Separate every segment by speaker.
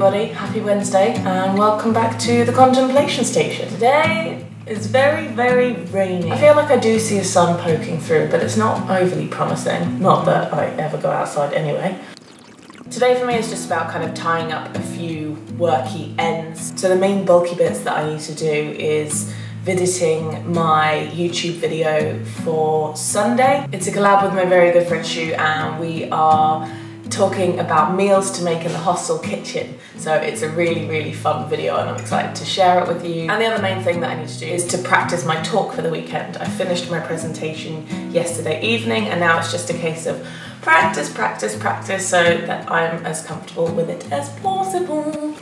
Speaker 1: everybody, happy Wednesday and welcome back to the contemplation station. Today is very, very rainy. I feel like I do see a sun poking through, but it's not overly promising. Not that I ever go outside anyway. Today for me is just about kind of tying up a few worky ends. So the main bulky bits that I need to do is editing my YouTube video for Sunday. It's a collab with my very good friend Shu, and we are talking about meals to make in the hostel kitchen. So it's a really, really fun video and I'm excited to share it with you. And the other main thing that I need to do is to practice my talk for the weekend. I finished my presentation yesterday evening and now it's just a case of practice, practice, practice so that I'm as comfortable with it as possible.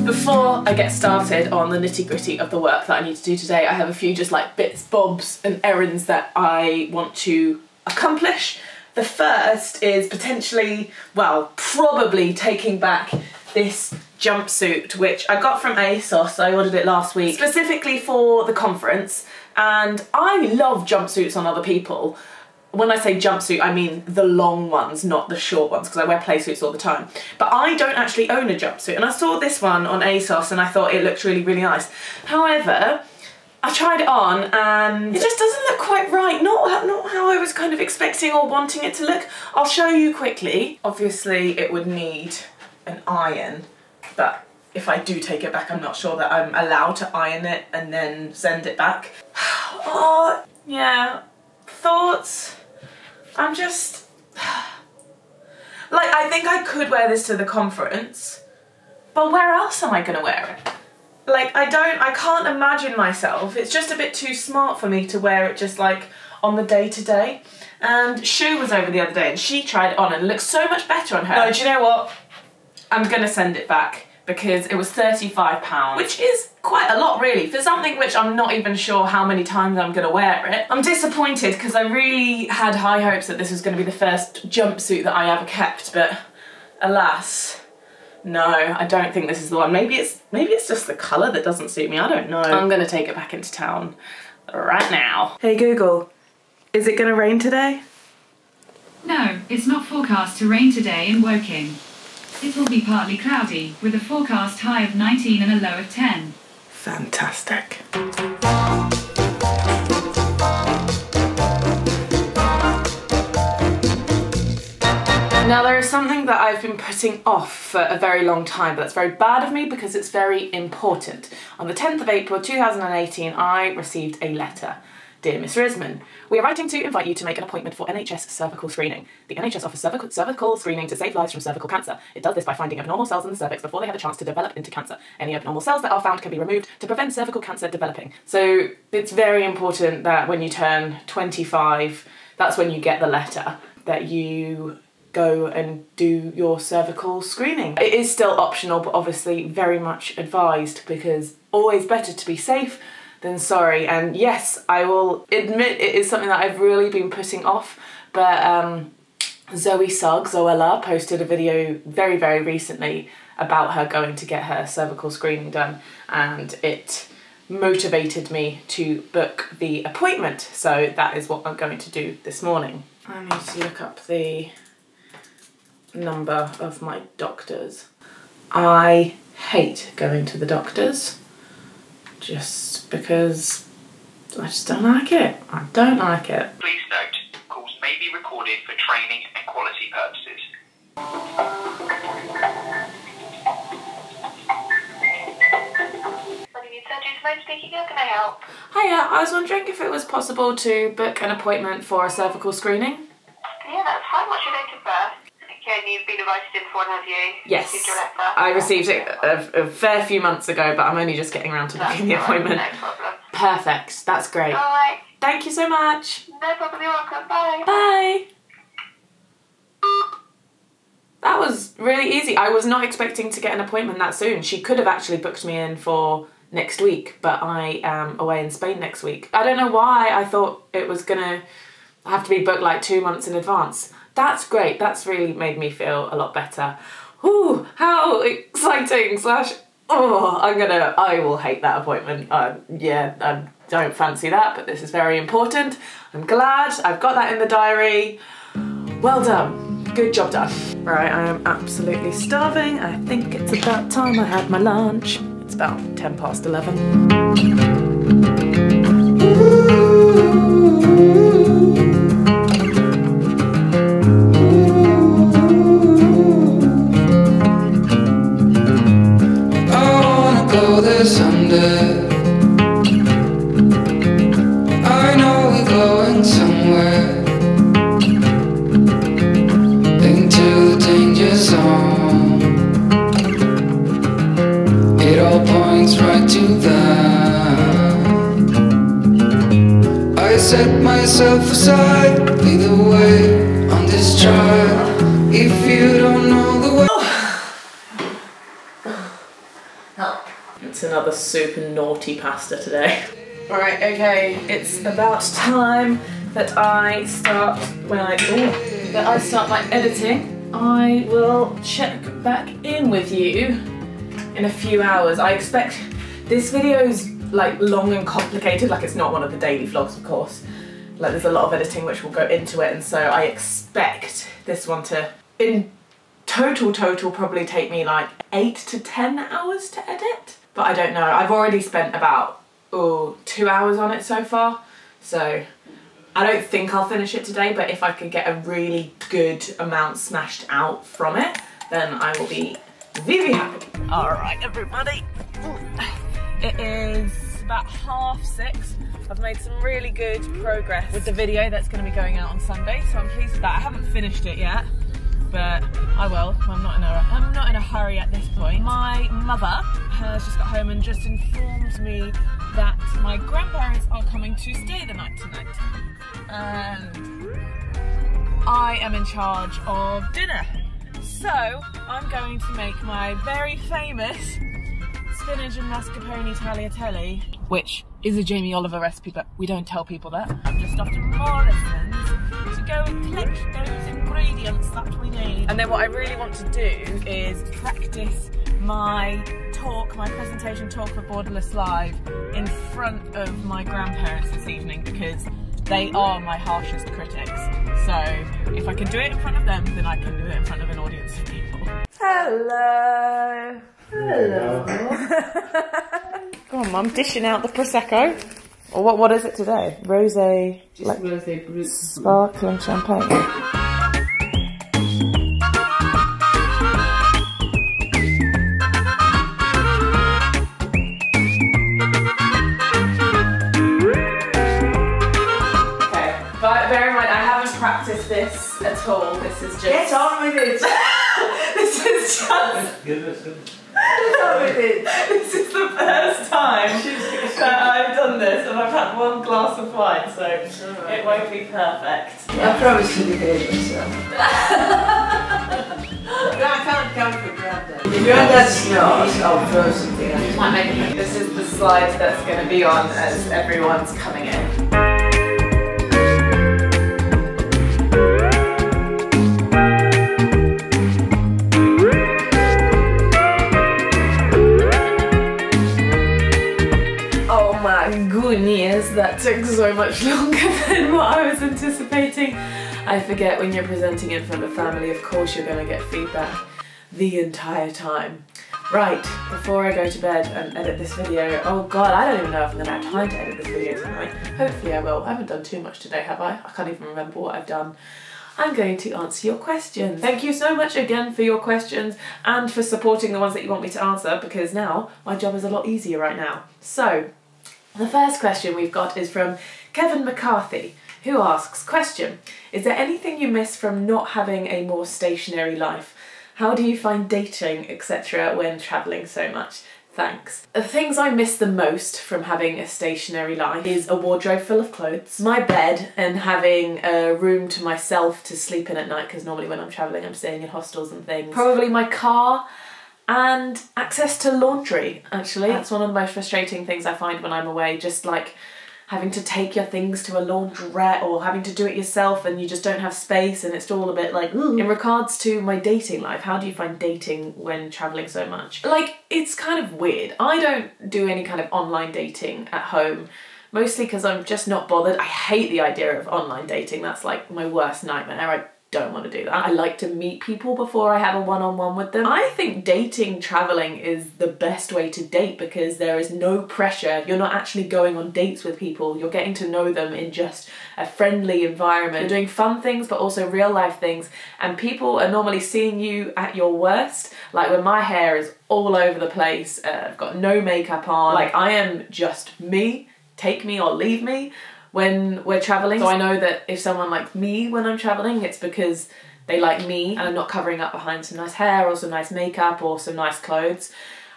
Speaker 1: Before I get started on the nitty-gritty of the work that I need to do today, I have a few just like bits, bobs and errands that I want to accomplish. The first is potentially, well, probably taking back this jumpsuit, which I got from ASOS. I ordered it last week, specifically for the conference, and I love jumpsuits on other people. When I say jumpsuit, I mean the long ones, not the short ones, because I wear play suits all the time. But I don't actually own a jumpsuit, and I saw this one on ASOS and I thought it looked really, really nice. However, I tried it on and it just doesn't look quite right. Not how I was kind of expecting or wanting it to look. I'll show you quickly. Obviously, it would need an iron, but if I do take it back, I'm not sure that I'm allowed to iron it and then send it back. Oh, yeah. Thoughts? I'm just... like, I think I could wear this to the conference, but where else am I gonna wear it? Like, I can't imagine myself. It's just a bit too smart for me to wear it just like on the day-to-day. And Shu was over the other day and she tried it on and it looks so much better on her. No, do you know what? I'm gonna send it back because it was £35, which is quite a lot really, for something which I'm not even sure how many times I'm gonna wear it. I'm disappointed because I really had high hopes that this was gonna be the first jumpsuit that I ever kept, but alas, no, I don't think this is the one. Maybe it's just the colour that doesn't suit me, I don't know. I'm gonna take it back into town right now. Hey Google, is it gonna rain today?
Speaker 2: No, it's not forecast to rain today in Woking. It will be partly cloudy, with a forecast high of 19 and a low of 10.
Speaker 1: Fantastic. Now there is something that I've been putting off for a very long time, but that's very bad of me because it's very important. On the 10th of April 2018, I received a letter. Dear Miss Risman, we are writing to invite you to make an appointment for NHS cervical screening. The NHS offers cervical screening to save lives from cervical cancer. It does this by finding abnormal cells in the cervix before they have a chance to develop into cancer. Any abnormal cells that are found can be removed to prevent cervical cancer developing. So it's very important that when you turn 25, that's when you get the letter, that you go and do your cervical screening. It is still optional, but obviously very much advised because always better to be safe than sorry. And yes, I will admit it is something that I've really been putting off, but Zoella posted a video very, very recently about her going to get her cervical screening done, and it motivated me to book the appointment. So that is what I'm going to do this morning. I need to look up the number of my doctors. I hate going to the doctors just because I just don't like it. I don't like it.
Speaker 3: Please note, calls may be recorded for training and quality purposes. Speaking, how can I help?
Speaker 1: Hiya, I was wondering if it was possible to book an appointment for a cervical screening.
Speaker 3: Yeah, that's fine. What's your date of birth? Okay, and you've been invited in for one, have you?
Speaker 1: Yes,
Speaker 3: Received your letter?
Speaker 1: I received it a fair few months ago, but I'm only just getting around to booking the appointment.
Speaker 3: No problem.
Speaker 1: Perfect, that's great.
Speaker 3: Alright.
Speaker 1: Thank you so much.
Speaker 3: No problem, you're welcome. Bye.
Speaker 1: Bye. That was really easy. I was not expecting to get an appointment that soon. She could have actually booked me in for next week, but I am away in Spain next week. I don't know why I thought it was gonna have to be booked like 2 months in advance. That's great. That's really made me feel a lot better. Ooh, how exciting slash, oh, I will hate that appointment. Yeah, I don't fancy that, but this is very important. I'm glad I've got that in the diary. Well done. Good job done. Right, I am absolutely starving. I think it's about time I had my lunch. It's about 11:10.
Speaker 4: I know we're going somewhere, into the danger zone. It all points right to that. I set myself aside, lead the way on this trial. If you don't know the way.
Speaker 1: It's another super naughty pasta today. Alright, okay, it's about time that I start my editing. I will check back in with you in a few hours. I expect this video's like long and complicated, like it's not one of the daily vlogs, of course. Like there's a lot of editing which will go into it, and so I expect this one to, in total probably take me like 8 to 10 hours to edit. But I don't know, I've already spent about 2 hours on it so far, so I don't think I'll finish it today, but if I could get a really good amount smashed out from it, then I will be very happy. Alright everybody, it is about 5:30. I've made some really good progress with the video that's going to be going out on Sunday, so I'm pleased with that. I haven't finished it yet, but I will. I'm not in a hurry at this point. My mother has just got home and just informed me that my grandparents are coming to stay the night tonight, and I am in charge of dinner. So I'm going to make my very famous spinach and mascarpone tagliatelle, which is a Jamie Oliver recipe, but we don't tell people that. I'm just off to Morrison's to go and collect those ingredients that we need. And then what I really want to do is practice my presentation talk for Borderless Live in front of my grandparents this evening, because they are my harshest critics. So if I can do it in front of them, then I can do it in front of an audience of people. Hello. Hello. Go on, Mum, dishing out the Prosecco. Or what is it today? Rosé, like rosé brut, sparkling champagne. Okay, but bear in mind I haven't practiced this at all. This is just... Get on with it! This is just... This is the first time that I've done this, and I've had one glass of wine, so it won't be perfect.
Speaker 5: I promise to behave myself. I can't come for granddad. If granddad snores, I'll throw something at you.
Speaker 1: This is the slide that's going to be on as everyone's coming in. Goodness, that took so much longer than what I was anticipating. I forget when you're presenting in front of family, of course you're going to get feedback the entire time. Right, before I go to bed and edit this video, oh god, I don't even know if I'm going to have time to edit this video tonight. Hopefully I will. I haven't done too much today, have I? I can't even remember what I've done. I'm going to answer your questions. Thank you so much again for your questions and for supporting the ones that you want me to answer, because now my job is a lot easier right now. So, the first question we've got is from Kevin McCarthy, who asks, question, is there anything you miss from not having a more stationary life? How do you find dating, etc. when travelling so much? Thanks. The things I miss the most from having a stationary life is a wardrobe full of clothes, my bed, and having a room to myself to sleep in at night, because normally when I'm travelling I'm staying in hostels and things. Probably my car, and access to laundry, actually. That's one of the most frustrating things I find when I'm away, just like having to take your things to a laundrette or having to do it yourself and you just don't have space, and it's all a bit like, ooh. In regards to my dating life, how do you find dating when travelling so much? Like, it's kind of weird. I don't do any kind of online dating at home, mostly because I'm just not bothered. I hate the idea of online dating. That's like my worst nightmare. I don't want to do that. I like to meet people before I have a one-on-one with them. I think dating traveling is the best way to date because there is no pressure. You're not actually going on dates with people. You're getting to know them in just a friendly environment. You're doing fun things but also real life things, and people are normally seeing you at your worst. Like when my hair is all over the place, I've got no makeup on, like I am just me, take me or leave me when we're traveling. So I know that if someone likes me when I'm traveling, it's because they like me and I'm not covering up behind some nice hair or some nice makeup or some nice clothes.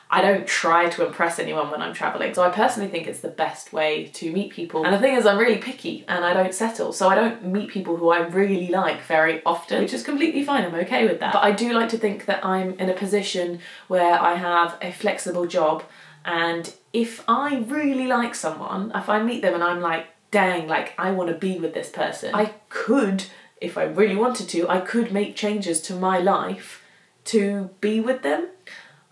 Speaker 1: I don't try to impress anyone when I'm traveling. So I personally think it's the best way to meet people. And the thing is, I'm really picky and I don't settle. So I don't meet people who I really like very often, which is completely fine. I'm okay with that. But I do like to think that I'm in a position where I have a flexible job, and if I really like someone, if I meet them and I'm like, dang, like I want to be with this person, I could, if I really wanted to, I could make changes to my life to be with them.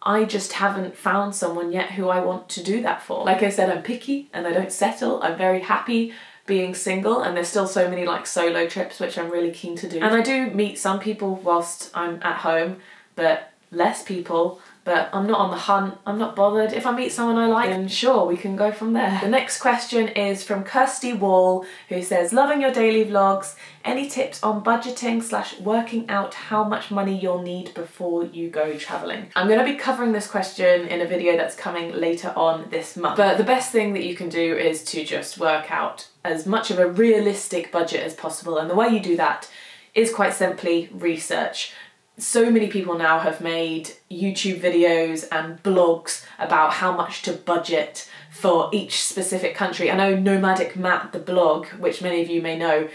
Speaker 1: I just haven't found someone yet who I want to do that for. Like I said, I'm picky and I don't settle. I'm very happy being single, and there's still so many like solo trips which I'm really keen to do. And I do meet some people whilst I'm at home, but less people. But I'm not on the hunt, I'm not bothered. If I meet someone I like, then sure, we can go from there. The next question is from Kirsty Wall, who says, loving your daily vlogs. Any tips on budgeting / working out how much money you'll need before you go traveling? I'm gonna be covering this question in a video that's coming later on this month. But the best thing that you can do is to just work out as much of a realistic budget as possible. And the way you do that is quite simply research. So many people now have made YouTube videos and blogs about how much to budget for each specific country. I know Nomadic Matt, the blog, which many of you may know,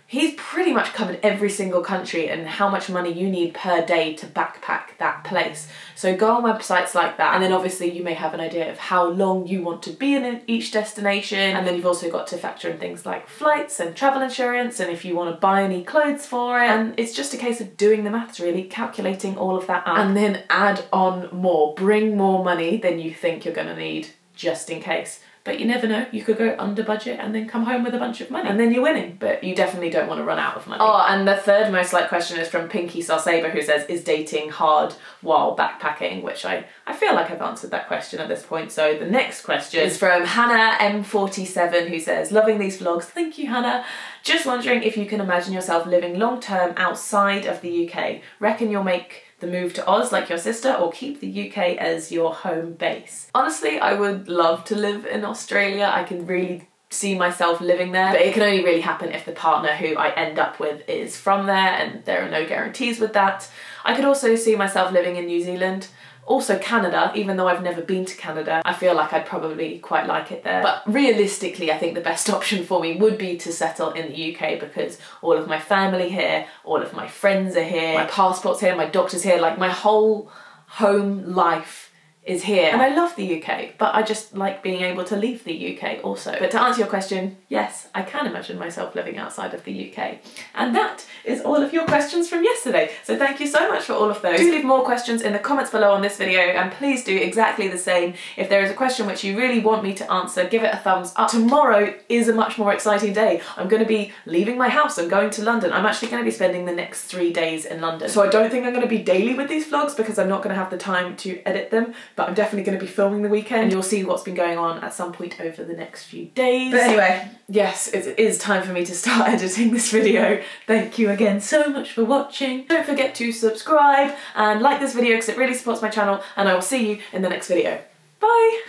Speaker 1: he's pretty much covered every single country and how much money you need per day to backpack that place. So go on websites like that, and then obviously you may have an idea of how long you want to be in each destination, and then you've also got to factor in things like flights and travel insurance and if you want to buy any clothes for it. And it's just a case of doing the maths really, calculating all of that up, and then add on more. Bring more money than you think you're going to need just in case. But you never know, you could go under budget and then come home with a bunch of money and then you're winning, but you definitely don't want to run out of money. Oh, and the third most liked question is from Pinky Sarsaber, who says, is dating hard while backpacking? Which I feel like I've answered that question at this point. So the next question is from Hannah M47, who says, loving these vlogs. Thank you, Hannah. Just wondering if you can imagine yourself living long term outside of the UK. Reckon you'll make the move to Oz like your sister, or keep the UK as your home base? Honestly, I would love to live in Australia. I can really see myself living there, but it can only really happen if the partner who I end up with is from there, and there are no guarantees with that. I could also see myself living in New Zealand. Also Canada, even though I've never been to Canada, I feel like I'd probably quite like it there. But realistically, I think the best option for me would be to settle in the UK because all of my family here, all of my friends are here, my passport's here, my doctor's here, like my whole home life is here. And I love the UK, but I just like being able to leave the UK also. But to answer your question, yes, I can imagine myself living outside of the UK. And that is all of your questions from yesterday. So thank you so much for all of those. Do leave more questions in the comments below on this video, and please do exactly the same. If there is a question which you really want me to answer, give it a thumbs up. Tomorrow is a much more exciting day. I'm going to be leaving my house and going to London. I'm actually going to be spending the next 3 days in London. So I don't think I'm going to be daily with these vlogs because I'm not going to have the time to edit them, but I'm definitely going to be filming the weekend, and you'll see what's been going on at some point over the next few days. But anyway, yes, it is time for me to start editing this video. Thank you again so much for watching. Don't forget to subscribe and like this video because it really supports my channel, and I will see you in the next video. Bye!